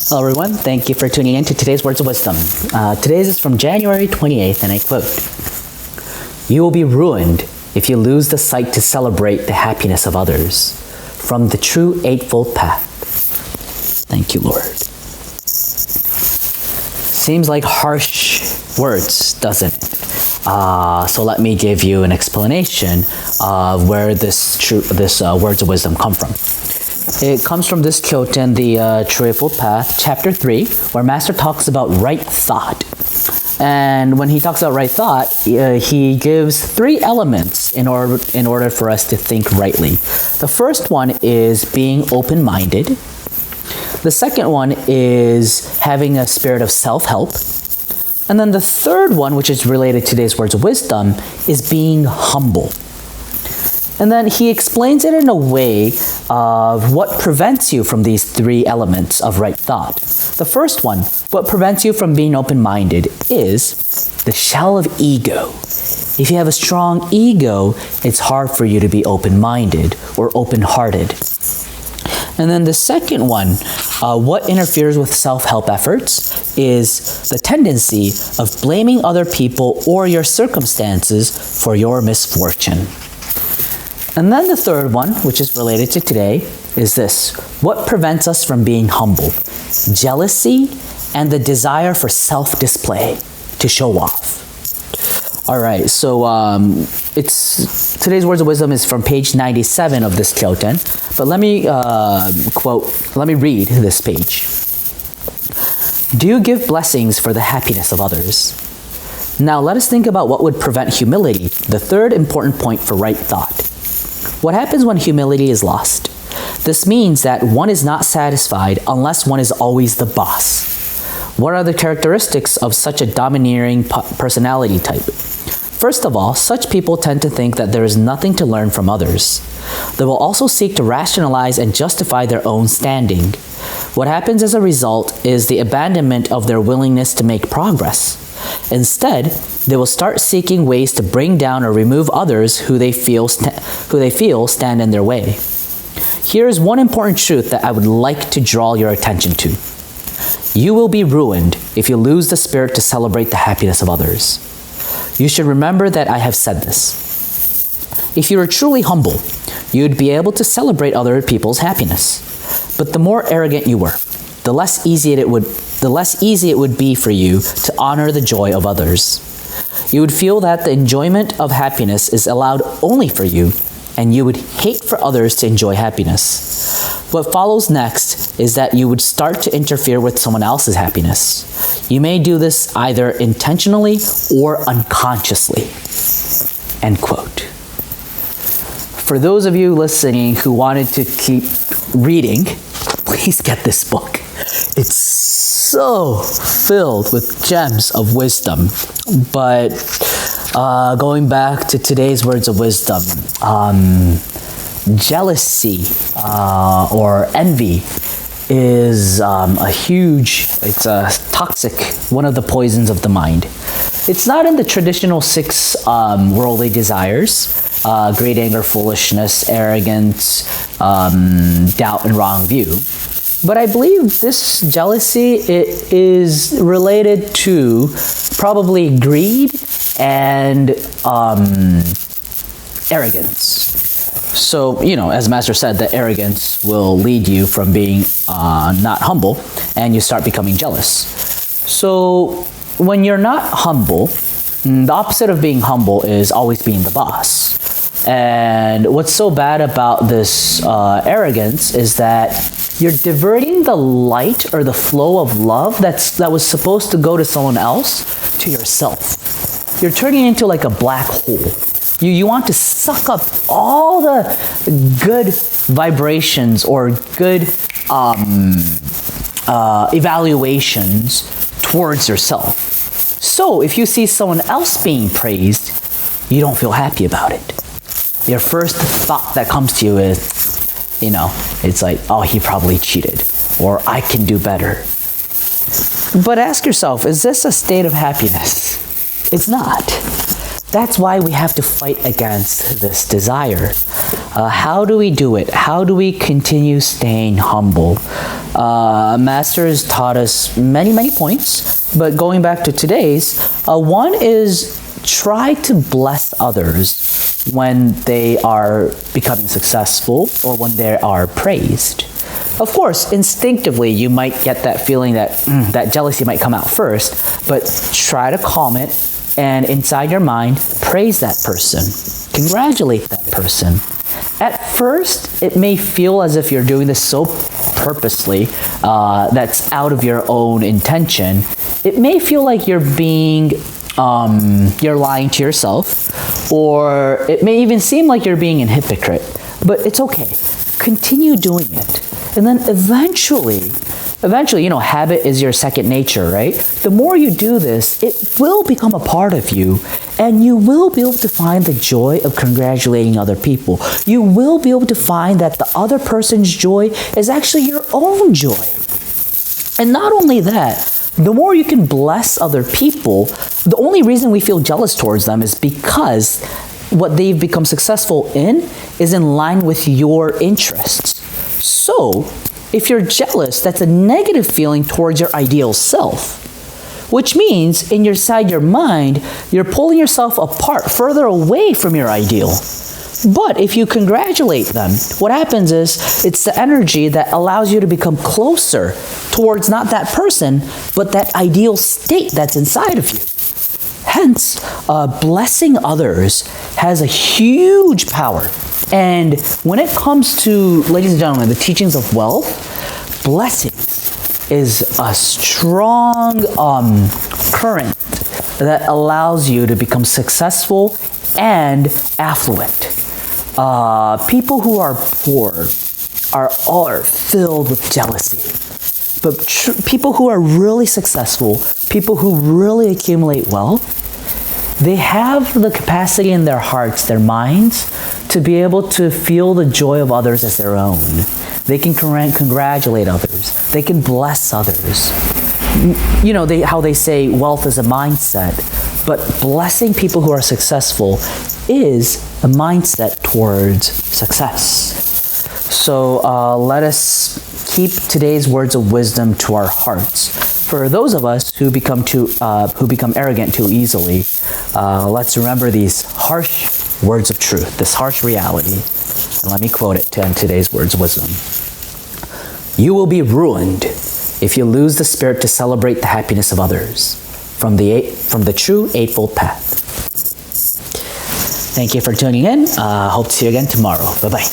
Hello everyone, thank you for tuning in to today's Words of Wisdom. Today's is from January 28th, and I quote, "You will be ruined if you lose the sight to celebrate the happiness of others from the true Eightfold path." Thank you, Lord. Seems like harsh words, doesn't it? So let me give you an explanation of where this Words of Wisdom come from. It comes from this Kyoten, the True Eightfold Path, Chapter 3, where Master talks about right thought. And when he talks about right thought, he gives 3 elements in order for us to think rightly. The first one is being open-minded. The second one is having a spirit of self-help. And then the third one, which is related to today's Words of Wisdom, is being humble. And then he explains it in a way of what prevents you from these 3 elements of right thought. The first one, what prevents you from being open-minded, is the shell of ego. If you have a strong ego, it's hard for you to be open-minded or open-hearted. And then the second one, what interferes with self-help efforts, is the tendency of blaming other people or your circumstances for your misfortune. And then the third one, which is related to today, is this: what prevents us from being humble? Jealousy and the desire for self-display, to show off. All right, so today's Words of Wisdom is from page 97 of this Kyoten, but let me read this page. "Do you give blessings for the happiness of others?" Now let us think about what would prevent humility, the third important point for right thought. What happens when humility is lost? This means that one is not satisfied unless one is always the boss. What are the characteristics of such a domineering personality type? First of all, such people tend to think that there is nothing to learn from others. They will also seek to rationalize and justify their own standing. What happens as a result is the abandonment of their willingness to make progress. Instead, they will start seeking ways to bring down or remove others who they feel stand in their way. Here is one important truth that I would like to draw your attention to. You will be ruined if you lose the spirit to celebrate the happiness of others. You should remember that I have said this. If you were truly humble, you would be able to celebrate other people's happiness. But the more arrogant you were, the less easy it would be for you to honor the joy of others. You would feel that the enjoyment of happiness is allowed only for you, and you would hate for others to enjoy happiness. What follows next is that you would start to interfere with someone else's happiness. You may do this either intentionally or unconsciously. End quote. For those of you listening who wanted to keep reading, please get this book. It's so filled with gems of wisdom. But going back to today's Words of Wisdom, jealousy or envy is it's a toxic, one of the poisons of the mind. It's not in the traditional 6 worldly desires: greed, anger, foolishness, arrogance, doubt, and wrong view. But I believe this jealousy is related to probably greed and arrogance. So, as Master said, that arrogance will lead you from being not humble, and you start becoming jealous. So when you're not humble, the opposite of being humble is always being the boss. And what's so bad about this arrogance is that you're diverting the light or the flow of love that was supposed to go to someone else to yourself. You're turning into like a black hole. You want to suck up all the good vibrations or good evaluations towards yourself. So if you see someone else being praised, you don't feel happy about it. Your first thought that comes to you is, it's like, oh, he probably cheated, or I can do better. But ask yourself, is this a state of happiness? It's not. That's why we have to fight against this desire. How do we do it? How do we continue staying humble? Masters taught us many points, but going back to today's, one is try to bless others when they are becoming successful or when they are praised. Of course, instinctively, you might get that feeling that that jealousy might come out first, but try to calm it and inside your mind, praise that person. Congratulate that person. At first, it may feel as if you're doing this so purposely, that's out of your own intention. It may feel like you're lying to yourself, or it may even seem like you're being a hypocrite, but it's okay. Continue doing it. And then eventually, habit is your second nature, right? The more you do this, it will become a part of you, and you will be able to find the joy of congratulating other people. You will be able to find that the other person's joy is actually your own joy. And not only that, the more you can bless other people, the only reason we feel jealous towards them is because what they've become successful in is in line with your interests. So, if you're jealous, that's a negative feeling towards your ideal self, which means inside your mind, you're pulling yourself apart, further away from your ideal. But if you congratulate them, what happens is it's the energy that allows you to become closer towards not that person, but that ideal state that's inside of you. Hence, blessing others has a huge power. And when it comes to, ladies and gentlemen, the teachings of wealth, blessing is a strong current that allows you to become successful and affluent. People who are poor are filled with jealousy. But people who are really successful, people who really accumulate wealth, they have the capacity in their hearts, their minds, to be able to feel the joy of others as their own. They can congratulate others. They can bless others. You know, how they say wealth is a mindset, but blessing people who are successful is a mindset towards success. So let us keep today's words of wisdom to our hearts. For those of us who become arrogant too easily, let's remember these harsh words of truth, this harsh reality. And let me quote it to end today's words of wisdom. You will be ruined if you lose the spirit to celebrate the happiness of others from the true Eightfold Path. Thank you for tuning in. Hope to see you again tomorrow. Bye-bye.